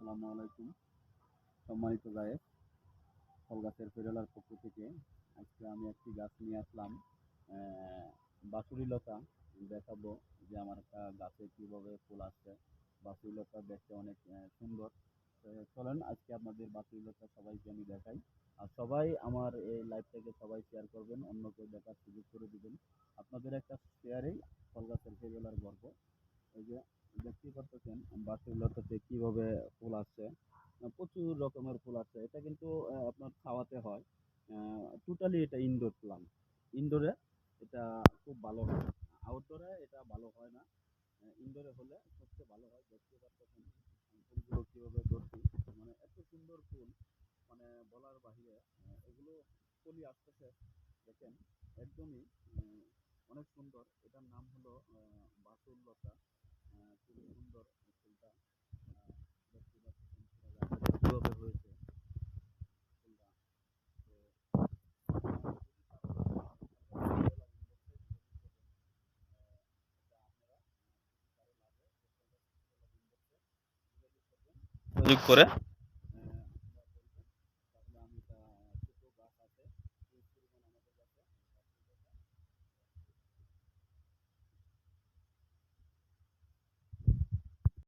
আসসালামু আলাইকুম। সম্মানিত গায়ে ফল গাছের ফেরিওয়ালার পক্ষ থেকে আজকে আমি একটি গাছ নিয়ে আসলাম। বাঁশুড়ি লতা দেখাবো যে আমার একটা গাছে কিভাবে ফুল আসছে। বাঁশুড়ি লতা দেখতে অনেক সুন্দর। চলেন আজকে আপনাদের বাঁশুড়ি লতা সবাইকে আমি দেখাই। আর সবাই আমার এই লাইভটাকে সবাই শেয়ার করবেন, অন্যকে দেখার সুযোগ করে দিবেন। আপনাদের একটা শেয়ারেই ফল গাছের ফেরিওয়ালার গর্ব। এই যে দেখতেই পারতেছেন বাঁশুড়ি লতাতে কিভাবে ফুল আসছে। প্রচুর রকমের ফুল আছে। এটা কিন্তু আপনার ছাওয়াতে হয়। টোটালি এটা ইনডোর প্লান্ট। ইনডোরে এটা খুব ভালো হয়। আউটডোরে এটা ভালো হয় না। ইনডোরে হলে সবচেয়ে ভালো হয়। দেখতে পারতেছেন ফুলগুলো কিভাবে ধরছি। মানে এত সুন্দর ফুল, মানে বলার বাহিরে। এগুলো কলি আসতেছে, দেখেন একদমই অনেক সুন্দর। এটার নাম হলো বাসুর লতা। খুবই সুন্দর ফুলটা। দেখতে পাচ্ছেন পুরো গাছটা কিভাবে হয়েছে ফুলটা। তো যোগাযোগ করে